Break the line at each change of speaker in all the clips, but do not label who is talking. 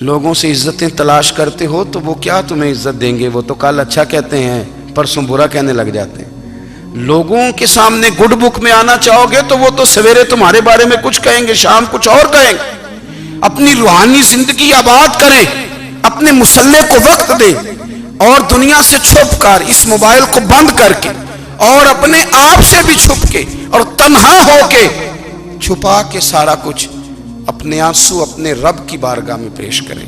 لوگوں سے عزتیں تلاش کرتے ہو تو وہ کیا تمہیں عزت دیں گے؟ وہ تو کل اچھا کہتے ہیں، پرسوں برا کہنے لگ جاتے ہیں۔ لوگوں کے سامنے گڈ بک میں آنا چاہو گے تو وہ تو سویرے تمہارے بارے میں کچھ کہیں گے، شام کچھ اور کہیں گے۔ اپنی روحانی زندگی آباد کریں، اپنے مسلح کو وقت دیں، اور دنیا سے چھپ کر، اس موبائل کو بند کر کے، اور اپنے آپ سے بھی چھپ کے اور تنہا ہو کے، چھپا کے سارا کچھ اپنے آنسو اپنے رب کی بارگاہ میں پیش کریں،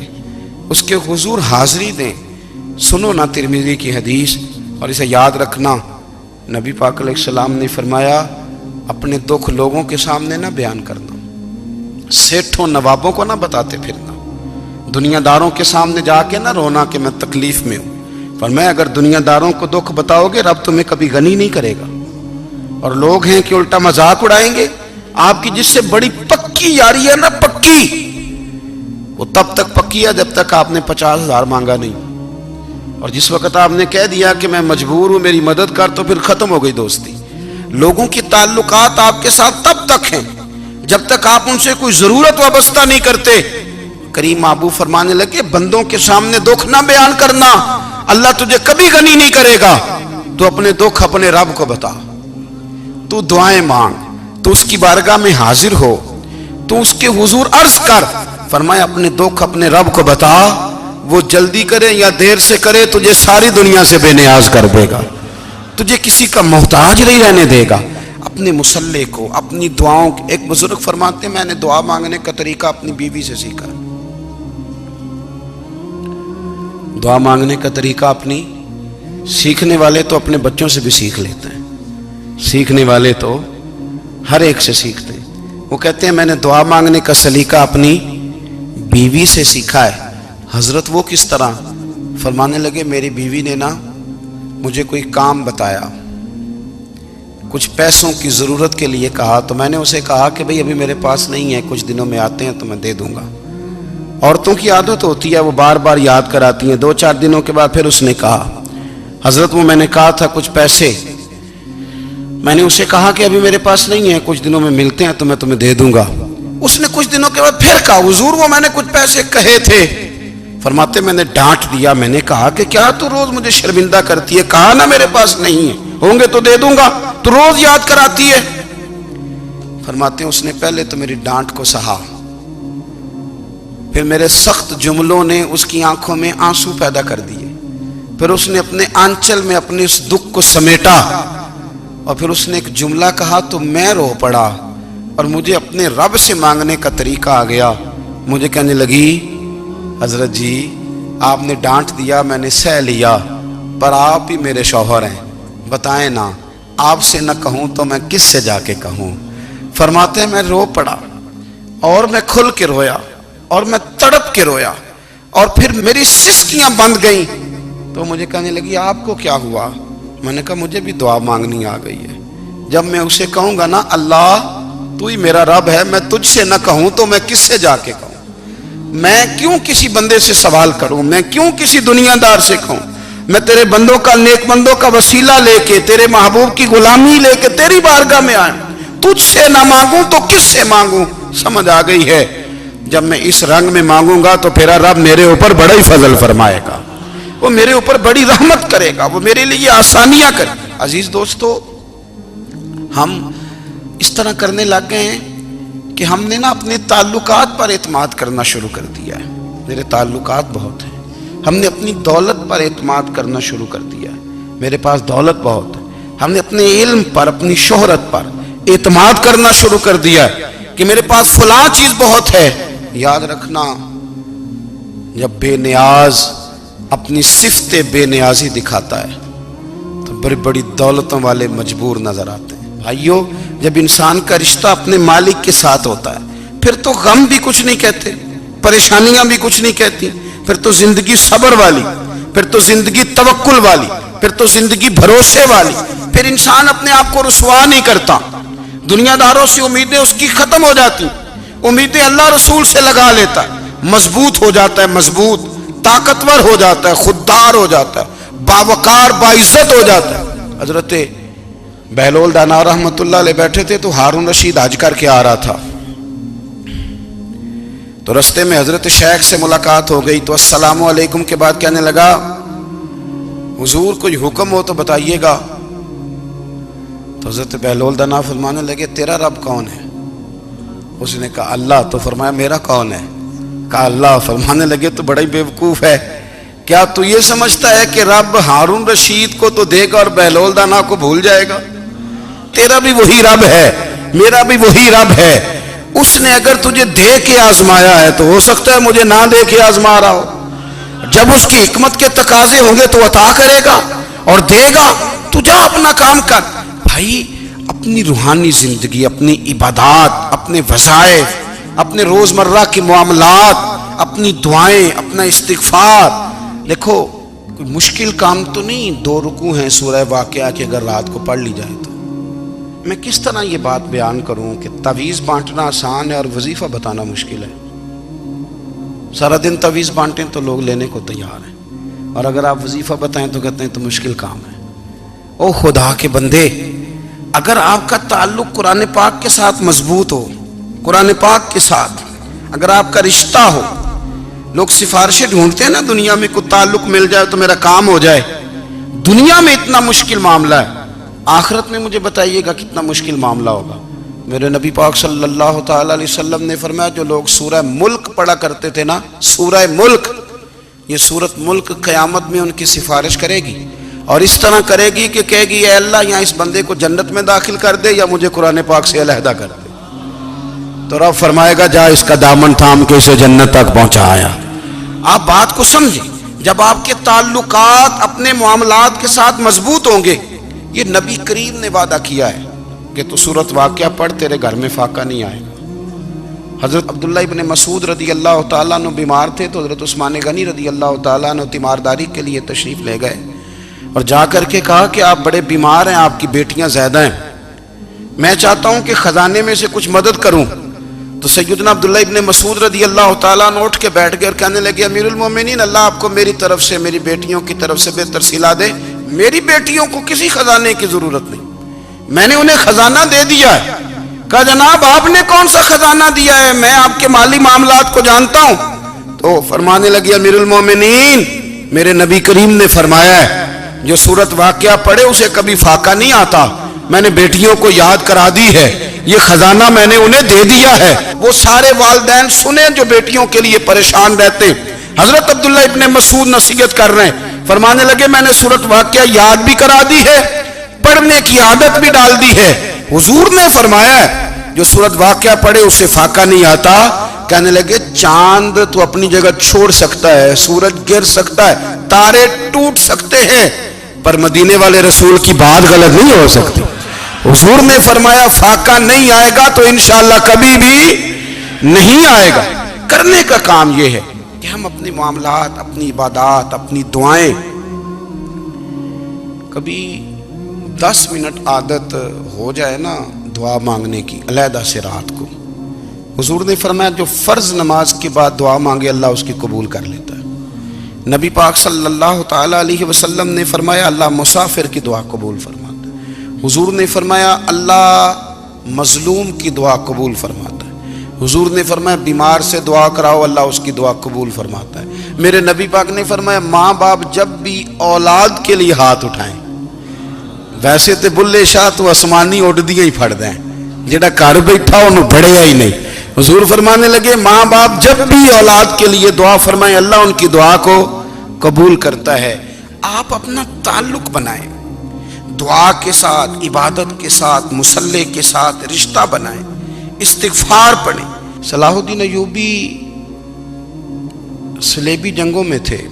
اس کے حضور حاضری دیں۔ سنو نا ترمذی کی حدیث، اور اسے یاد رکھنا، نبی پاک علیہ السلام نے فرمایا اپنے دکھ لوگوں کے سامنے نہ بیان کرنا، سیٹھوں نوابوں کو نہ بتاتے پھرنا، دنیا داروں کے سامنے جا کے نہ رونا کہ میں تکلیف میں ہوں۔ فرمایا اگر دنیا داروں کو دکھ بتاؤ گے رب تمہیں کبھی غنی نہیں کرے گا، اور لوگ ہیں کہ الٹا مذاق اڑائیں گے۔ آپ کی جس سے بڑی پکی یاری ہے نا، پکی، وہ تب تک پکی ہے جب تک آپ نے 50,000 مانگا نہیں، اور جس وقت آپ نے کہہ دیا کہ میں مجبور ہوں میری مدد کر، تو پھر ختم ہو گئی دوستی۔ لوگوں کی تعلقات آپ کے ساتھ تب تک ہیں جب تک آپ ان سے کوئی ضرورت وابستہ نہیں کرتے۔ کریم محبوب فرمانے لگے بندوں کے سامنے دکھ نہ بیان کرنا، اللہ تجھے کبھی غنی نہیں کرے گا۔ تو اپنے دکھ اپنے رب کو بتا، تو دعائیں مانگ، تو اس کی بارگاہ میں حاضر ہو، تو اس کے حضور عرض کر۔ فرمایا اپنے دکھ اپنے رب کو بتا، وہ جلدی کرے یا دیر سے کرے تجھے ساری دنیا سے بے نیاز کر دے گا، تجھے کسی کا محتاج نہیں رہنے دے گا۔ اپنے مسلح کو، اپنی دعاؤں، ایک بزرگ فرماتے ہیں میں نے دعا مانگنے کا طریقہ اپنی بیوی سے سیکھا۔ دعا مانگنے کا طریقہ اپنی، سیکھنے والے تو اپنے بچوں سے بھی سیکھ لیتے ہیں، سیکھنے والے تو ہر ایک سے سیکھتے ہیں۔ وہ کہتے ہیں میں نے دعا مانگنے کا سلیقہ اپنی بیوی سے سیکھا ہے۔ حضرت وہ کس طرح؟ فرمانے لگے میری بیوی نے نا مجھے کوئی کام بتایا، کچھ پیسوں کی ضرورت کے لیے کہا، تو میں نے اسے کہا کہ بھئی ابھی میرے پاس نہیں ہے، کچھ دنوں میں آتے ہیں تو میں دے دوں گا۔ عورتوں کی عادت ہوتی ہے وہ بار بار یاد کراتی ہیں، 2-4 دنوں کے بعد پھر اس نے کہا حضرت وہ میں نے کہا تھا کچھ پیسے، میں نے اسے کہا کہ ابھی میرے پاس نہیں ہے، کچھ دنوں میں ملتے ہیں تو میں تمہیں دے دوں گا۔ اس نے کچھ دنوں کے بعد پھر کہا حضور وہ میں نے کچھ پیسے کہے تھے۔ فرماتے میں نے ڈانٹ دیا، میں نے کہا کہ کیا تو روز مجھے شرمندہ کرتی ہے، کہا نا میرے پاس نہیں ہے، ہوں گے تو دے دوں گا، تو روز یاد کراتی ہے۔ فرماتے ہیں اس نے پہلے تو میری ڈانٹ کو سہا، پھر میرے سخت جملوں نے اس کی آنکھوں میں آنسو پیدا کر دیے، پھر اس نے اپنے آنچل میں اپنے اس دکھ کو سمیٹا، اور پھر اس نے ایک جملہ کہا تو میں رو پڑا، اور مجھے اپنے رب سے مانگنے کا طریقہ آ گیا۔ مجھے کہنے لگی حضرت جی آپ نے ڈانٹ دیا، میں نے سہ لیا، پر آپ ہی میرے شوہر ہیں، بتائیں نا آپ سے نہ کہوں تو میں کس سے جا کے کہوں۔ فرماتے ہیں میں رو پڑا، اور میں کھل کے رویا، اور میں تڑپ کے رویا، اور پھر میری سسکیاں بند گئیں۔ تو مجھے کہنے لگی آپ کو کیا ہوا؟ میں نے کہا مجھے بھی دعا مانگنی آ گئی ہے، جب میں اسے کہوں گا نا اللہ تو ہی میرا رب ہے، میں تجھ سے نہ کہوں تو میں کس سے جا کے کہوں؟ میں کیوں کسی بندے سے سوال کروں؟ میں کیوں کسی دنیا دار سے کہوں؟ میں تیرے بندوں کا، نیک بندوں کا وسیلہ لے کے، تیرے محبوب کی غلامی لے کے تیری بارگاہ میں آئیں، تجھ سے نہ مانگوں تو کس سے مانگوں؟ سمجھ آ گئی ہے؟ جب میں اس رنگ میں مانگوں گا تو پھر رب میرے اوپر بڑا ہی فضل فرمائے گا، وہ میرے اوپر بڑی رحمت کرے گا، وہ میرے لیے آسانیاں کرے گا۔ عزیز دوستو، ہم اس طرح کرنے لگ گئے ہیں کہ ہم نے نا اپنے تعلقات پر اعتماد کرنا شروع کر دیا ہے۔ میرے تعلقات بہت ہیں، ہم نے اپنی دولت پر اعتماد کرنا شروع کر دیا ہے، میرے پاس دولت بہت ہے۔ ہم نے اپنے علم پر، اپنی شہرت پر اعتماد کرنا شروع کر دیا ہے کہ میرے پاس فلاں چیز بہت ہے۔ یاد رکھنا جب بے نیاز اپنی صفت بے نیازی دکھاتا ہے تو بڑی بڑی دولتوں والے مجبور نظر آتے ہیں۔ بھائیو جب انسان کا رشتہ اپنے مالک کے ساتھ ہوتا ہے پھر تو غم بھی کچھ نہیں کہتے، پریشانیاں بھی کچھ نہیں کہتی، پھر تو زندگی صبر والی، پھر تو زندگی توکل والی، پھر تو زندگی بھروسے والی، پھر انسان اپنے آپ کو رسوا نہیں کرتا، دنیا داروں سے امیدیں اس کی ختم ہو جاتی، امیدیں اللہ رسول سے لگا لیتا ہے، مضبوط ہو جاتا ہے، مضبوط، طاقتور ہو جاتا ہے، خوددار ہو جاتا ہے، باوقار باعزت ہو جاتا ہے۔ حضرت بہلول دانا رحمت اللہ علیہ بیٹھے تھے تو ہارون رشید حج کر کے آ رہا تھا، تو رستے میں حضرت شیخ سے ملاقات ہو گئی تو السلام علیکم کے بعد کہنے لگا حضور کوئی حکم ہو تو بتائیے گا. تو حضرت بہلول دانا فرمانے لگے تیرا رب کون ہے؟ اس نے کہا اللہ. تو فرمایا میرا کون ہے؟ کہا اللہ. فرمانے لگے تو بڑا ہی بیوقوف ہے، کیا تو یہ سمجھتا ہے کہ رب ہارون رشید کو تو دے گا اور بہلول دانا کو بھول جائے گا؟ تیرا بھی وہی رب ہے، میرا بھی وہی رب ہے. اس نے اگر تجھے دے کے آزمایا ہے تو ہو سکتا ہے مجھے نہ دے کے آزما رہا ہو. جب اس کی حکمت کے تقاضے ہوں گے تو عطا کرے گا اور دے گا. تو جا اپنا کام کر. بھائی اپنی روحانی زندگی، اپنی عبادات، اپنے وظائف، اپنے روزمرہ کے معاملات، اپنی دعائیں، اپنا استغفار. دیکھو کوئی مشکل کام تو نہیں 2 رکوع ہیں سورہ واقعہ کہ اگر رات کو پڑھ لی جائے تو. میں کس طرح یہ بات بیان کروں کہ تعویذ بانٹنا آسان ہے اور وظیفہ بتانا مشکل ہے. سارا دن تعویذ بانٹیں تو لوگ لینے کو تیار ہیں، اور اگر آپ وظیفہ بتائیں تو کہتے ہیں تو مشکل کام ہے. او خدا کے بندے، اگر آپ کا تعلق قرآن پاک کے ساتھ مضبوط ہو، قرآن پاک کے ساتھ اگر آپ کا رشتہ ہو، لوگ سفارشیں ڈھونڈتے ہیں نا دنیا میں کوئی تعلق مل جائے تو میرا کام ہو جائے. دنیا میں اتنا مشکل معاملہ ہے، آخرت میں مجھے بتائیے گا کتنا مشکل معاملہ ہوگا. میرے نبی پاک صلی اللہ تعالی علیہ وسلم نے فرمایا جو لوگ سورہ ملک پڑھا کرتے تھے نا، سورہ ملک، یہ سورت ملک قیامت میں ان کی سفارش کرے گی اور اس طرح کرے گی کہ کہے گی اے اللہ یہاں اس بندے کو جنت میں داخل کر دے یا مجھے قرآن پاک سے علیحدہ کر دے. تو رب فرمائے گا جا اس کا دامن تھام کے اسے جنت تک پہنچایا. آپ بات کو سمجھیں، جب آپ کے تعلقات اپنے معاملات کے ساتھ مضبوط ہوں گے، یہ نبی کریم نے وعدہ کیا ہے کہ تو سورت واقعہ پڑھ تیرے گھر میں فاقہ نہیں آئے گا. حضرت عبداللہ ابن مسعود رضی اللہ تعالیٰ عنہ بیمار تھے تو حضرت عثمان غنی رضی اللہ تعالیٰ عنہ تیمارداری کے لیے تشریف لے گئے اور جا کر کے کہا کہ آپ بڑے بیمار ہیں، آپ کی بیٹیاں زیادہ ہیں، میں چاہتا ہوں کہ خزانے میں سے کچھ مدد کروں. تو سیدنا عبداللہ ابن مسعود رضی اللہ تعالیٰ عنہ اٹھ کے بیٹھ گئے اور کہنے لگے امیر المومنین، اللہ آپ کو میری طرف سے، میری بیٹیوں کی طرف سے بہتر صلہ دے. میری بیٹیوں کو کسی خزانے کی ضرورت نہیں، میں نے انہیں خزانہ دے دیا ہے. کہا جناب آپ نے کون سا خزانہ دیا ہے، میں آپ کے مالی معاملات کو جانتا ہوں. تو فرمانے لگی امیر المومنین میرے نبی کریم نے فرمایا ہے جو سورت واقعہ پڑھے اسے کبھی فاقہ نہیں آتا. میں نے بیٹیوں کو یاد کرا دی ہے، یہ خزانہ میں نے انہیں دے دیا ہے. وہ سارے والدین سنیں جو بیٹیوں کے لیے پریشان رہتے. حضرت عبداللہ ابن مسعود نصیحت کر رہے ہیں، فرمانے لگے میں نے سورت واقعہ یاد بھی کرا دی ہے، پڑھنے کی عادت بھی ڈال دی ہے. حضور نے فرمایا ہے جو سورت واقعہ پڑھے اسے فاقہ نہیں آتا. کہنے لگے چاند تو اپنی جگہ چھوڑ سکتا ہے، سورج گر سکتا ہے، تارے ٹوٹ سکتے ہیں، پر مدینے والے رسول کی بات غلط نہیں ہو سکتی. حضور نے فرمایا فاقہ نہیں آئے گا تو انشاءاللہ کبھی بھی نہیں آئے گا. کرنے کا کام یہ ہے کہ ہم اپنے معاملات، اپنی عبادات، اپنی دعائیں کبھی 10 منٹ عادت ہو جائے نا دعا مانگنے کی علیحدہ سے رات کو. حضور نے فرمایا جو فرض نماز کے بعد دعا مانگے اللہ اس کی قبول کر لیتا ہے. نبی پاک صلی اللہ تعالی علیہ وسلم نے فرمایا اللہ مسافر کی دعا قبول فرماتا ہے. حضور نے فرمایا اللہ مظلوم کی دعا قبول فرماتا ہے. حضور نے فرمایا بیمار سے دعا کراؤ اللہ اس کی دعا قبول فرماتا ہے. میرے نبی پاک نے فرمایا ماں باپ جب بھی اولاد کے لیے ہاتھ اٹھائیں، ویسے تے بلے شاہ تو آسمانی اڈ دیا ہی پھڑ دیں، جڑا گھر بیٹھا انہوں بڑھیا ہی نہیں. حضور فرمانے لگے ماں باپ جب بھی اولاد کے لیے دعا فرمائیں اللہ ان کی دعا کو قبول کرتا ہے. آپ اپنا تعلق بنائیں دعا کے ساتھ، عبادت کے ساتھ، مصلی کے ساتھ رشتہ بنائیں، استغفار پڑھیں. صلاح الدین ایوبی صلیبی جنگوں میں تھے،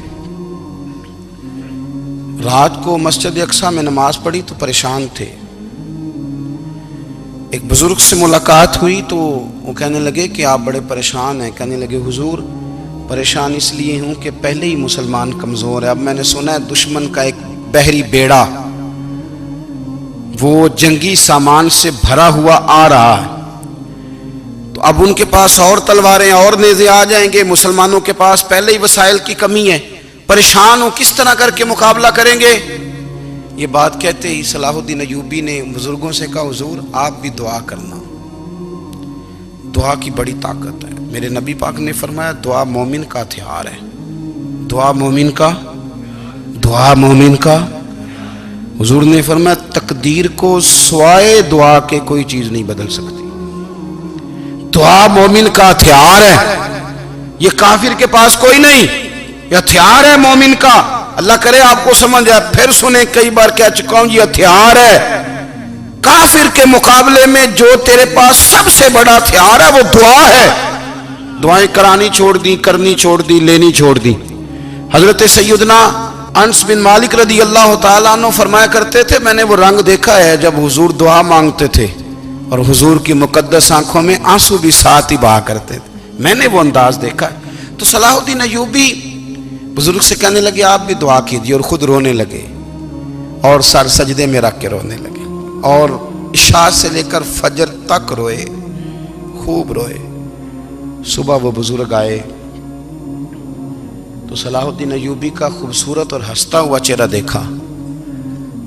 رات کو مسجد اقصی میں نماز پڑھی تو پریشان تھے. ایک بزرگ سے ملاقات ہوئی تو وہ کہنے لگے کہ آپ بڑے پریشان ہیں. کہنے لگے حضور پریشان اس لیے ہوں کہ پہلے ہی مسلمان کمزور ہے، اب میں نے سنا ہے دشمن کا ایک بحری بیڑا وہ جنگی سامان سے بھرا ہوا آ رہا ہے، تو اب ان کے پاس اور تلواریں اور نیزے آ جائیں گے، مسلمانوں کے پاس پہلے ہی وسائل کی کمی ہے، پریشان ہو کس طرح کر کے مقابلہ کریں گے. یہ بات کہتے ہی صلاح الدین ایوبی نے بزرگوں سے کہا حضور آپ بھی دعا کرنا، دعا کی بڑی طاقت ہے. میرے نبی پاک نے فرمایا دعا مومن کا ہتھیار ہے، دعا مومن کا، دعا مومن کا۔ حضور نے فرمایا تقدیر کو سوائے دعا کے کوئی چیز نہیں بدل سکتی۔ دعا مومن کا ہتھیار ہے، یہ کافر کے پاس کوئی نہیں، یہ ہتھیار ہے مومن کا۔ اللہ کرے آپ کو سمجھ آئے، پھر سنیں، کئی بار کہہ چکا ہوں، یہ ہتھیار ہے۔ کافر کے مقابلے میں جو تیرے پاس سب سے بڑا ہتھیار ہے وہ دعا ہے۔ دعائیں کرانی چھوڑ دی، کرنی چھوڑ دی، لینی چھوڑ دی۔ حضرت سیدنا انس بن مالک رضی اللہ تعالیٰ عنہ فرمایا کرتے تھے، میں نے وہ رنگ دیکھا ہے جب حضور دعا مانگتے تھے اور حضور کی مقدس آنکھوں میں آنسو بھی ساتھ ہی بہا کرتے تھے، میں نے وہ انداز دیکھا ہے۔ تو صلاح الدین ایوبی بزرگ سے کہنے لگے آپ بھی دعا کیجیے، اور خود رونے لگے اور سر سجدے میں رکھ کے رونے لگے، اور عشاء سے لے کر فجر تک روئے، خوب روئے۔ صبح وہ بزرگ آئے تو صلاح الدین ایوبی کا خوبصورت اور ہنستا ہوا چہرہ دیکھا،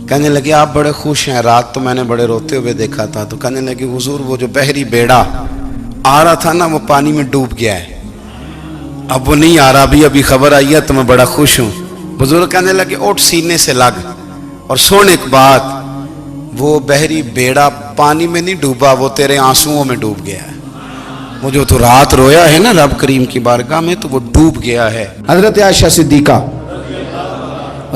کہنے لگے آپ بڑے خوش ہیں، رات تو میں نے بڑے روتے ہوئے دیکھا تھا۔ تو کہنے لگے حضور وہ جو بحری بیڑا آ رہا تھا نا وہ پانی میں ڈوب گیا ہے، اب وہ نہیں آ رہا، ابھی خبر آئی ہے تو میں بڑا خوش ہوں۔ بزرگ کہنے لگے اٹھ سینے سے لگ اور سن ایک بات، وہ بحری بیڑا پانی میں نہیں ڈوبا، وہ تیرے آنسوؤں میں ڈوب گیا ہے۔ وہ جو تو رات رویا ہے نا رب کریم کی بارگاہ میں تو وہ ڈوب گیا ہے۔ حضرت عائشہ صدیقہ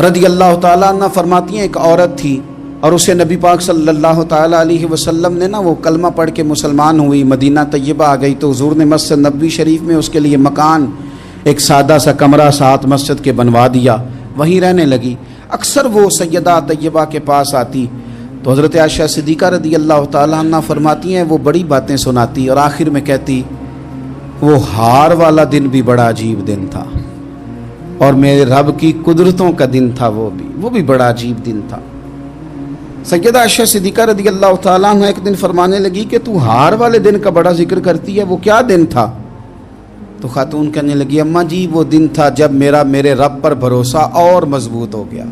رضی اللہ تعالیٰ عنہ فرماتی ہیں ایک عورت تھی اور اسے نبی پاک صلی اللہ تعالیٰ علیہ وسلم نے نا وہ کلمہ پڑھ کے مسلمان ہوئی، مدینہ طیبہ آ گئی، تو حضور نے مسجد نبوی شریف میں اس کے لیے مکان، ایک سادہ سا کمرہ ساتھ مسجد کے بنوا دیا، وہیں رہنے لگی۔ اکثر وہ سیدہ طیبہ کے پاس آتی تو حضرت عائشہ صدیقہ رضی اللہ تعالیٰ عنہ فرماتی ہیں وہ بڑی باتیں سناتی اور آخر میں کہتی وہ ہار والا دن بھی بڑا عجیب دن تھا اور میرے رب کی قدرتوں کا دن تھا، وہ بھی بڑا عجیب دن تھا۔ سیدہ عائشہ صدیقہ رضی اللہ تعالیٰ عنہ ایک دن فرمانے لگی کہ تو ہار والے دن کا بڑا ذکر کرتی ہے، وہ کیا دن تھا؟ تو خاتون کہنے لگی اماں جی وہ دن تھا جب میرے رب پر بھروسہ اور مضبوط ہو گیا،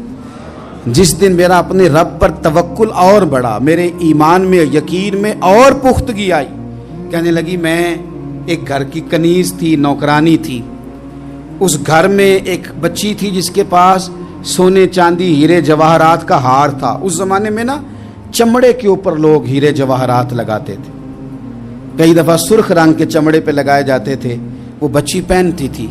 جس دن میرا اپنے رب پر توکل اور بڑھا، میرے ایمان میں یقین میں اور پختگی آئی۔ کہنے لگی میں ایک گھر کی کنیز تھی، نوکرانی تھی، اس گھر میں ایک بچی تھی جس کے پاس سونے چاندی ہیرے جواہرات کا ہار تھا۔ اس زمانے میں نا چمڑے کے اوپر لوگ ہیرے جواہرات لگاتے تھے، کئی دفعہ سرخ رنگ کے چمڑے پہ لگائے جاتے تھے، وہ بچی پہنتی تھی۔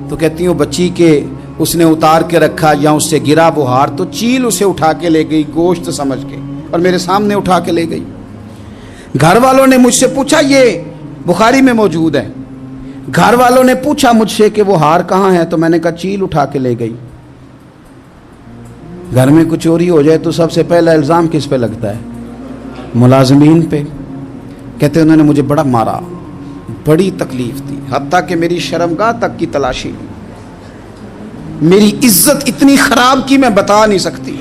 تو کہتی ہوں بچی کے اس نے اتار کے رکھا یا اس سے گرا وہ ہار تو چیل اسے اٹھا کے لے گئی گوشت سمجھ کے اور میرے سامنے اٹھا کے لے گئی۔ گھر والوں نے مجھ سے پوچھا، یہ بخاری میں موجود ہے، گھر والوں نے پوچھا مجھ سے کہ وہ ہار کہاں ہے، تو میں نے کہا چیل اٹھا کے لے گئی۔ گھر میں کچھ چوری ہو جائے تو سب سے پہلا الزام کس پہ لگتا ہے؟ ملازمین پہ۔ کہتے انہوں نے مجھے بڑا مارا، بڑی تکلیف تھی، حتیٰ کہ میری شرمگاہ تک کی تلاشی، میری عزت اتنی خراب کی میں بتا نہیں سکتی۔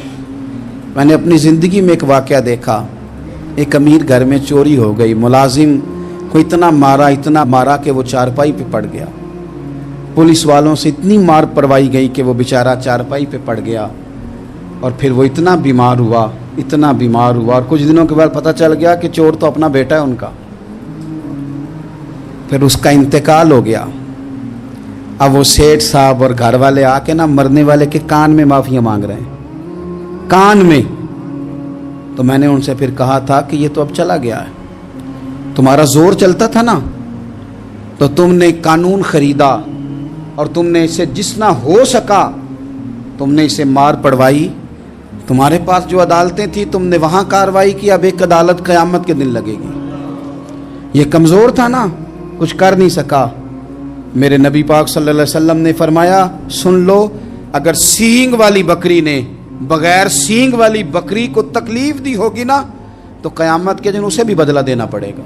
میں نے اپنی زندگی میں ایک واقعہ دیکھا، ایک امیر گھر میں چوری ہو گئی، ملازم کو اتنا مارا کہ وہ چارپائی پہ پڑ گیا، پولیس والوں سے اتنی مار پروائی گئی کہ وہ بیچارہ چارپائی پہ پڑ گیا، اور پھر وہ اتنا بیمار ہوا اور کچھ دنوں کے بعد پتہ چل گیا کہ چور تو اپنا بیٹا ہے ان کا، پھر اس کا انتقال ہو گیا۔ اب وہ سیٹھ صاحب اور گھر والے آ کے نا مرنے والے کے کان میں معافیاں مانگ رہے ہیں، کان میں۔ تو میں نے ان سے پھر کہا تھا کہ یہ تو اب چلا گیا ہے، تمہارا زور چلتا تھا نا تو تم نے قانون خریدا اور تم نے اسے جتنا ہو سکا تم نے اسے مار پڑوائی، تمہارے پاس جو عدالتیں تھیں تم نے وہاں کارروائی کی، اب ایک عدالت قیامت کے دن لگے گی۔ یہ کمزور تھا نا، کچھ کر نہیں سکا۔ میرے نبی پاک صلی اللہ علیہ وسلم نے فرمایا سن لو، اگر سینگ والی بکری نے بغیر سینگ والی بکری کو تکلیف دی ہوگی نا تو قیامت کے دن اسے بھی بدلہ دینا پڑے گا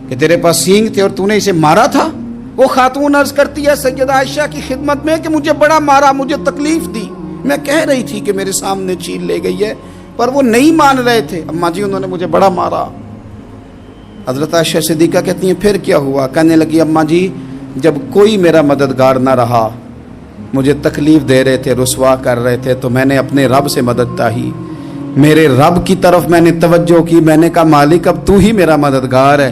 کہ تیرے پاس سینگ تھے اور تو نے اسے مارا تھا۔ وہ خاتون عرض کرتی ہے سیدہ عائشہ کی خدمت میں کہ مجھے بڑا مارا، مجھے تکلیف دی، میں کہہ رہی تھی کہ میرے سامنے چیل لے گئی ہے پر وہ نہیں مان رہے تھے، اماں جی انہوں نے مجھے بڑا مارا۔ حضرت عائشہ صدیقہ کہتی ہیں پھر کیا ہوا؟ کہنے لگی اماں جی جب کوئی میرا مددگار نہ رہا، مجھے تکلیف دے رہے تھے، رسوا کر رہے تھے، تو میں نے اپنے رب سے مدد چاہی، میرے رب کی طرف میں نے توجہ کی، میں نے کہا مالک اب تو ہی میرا مددگار ہے،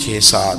6-7,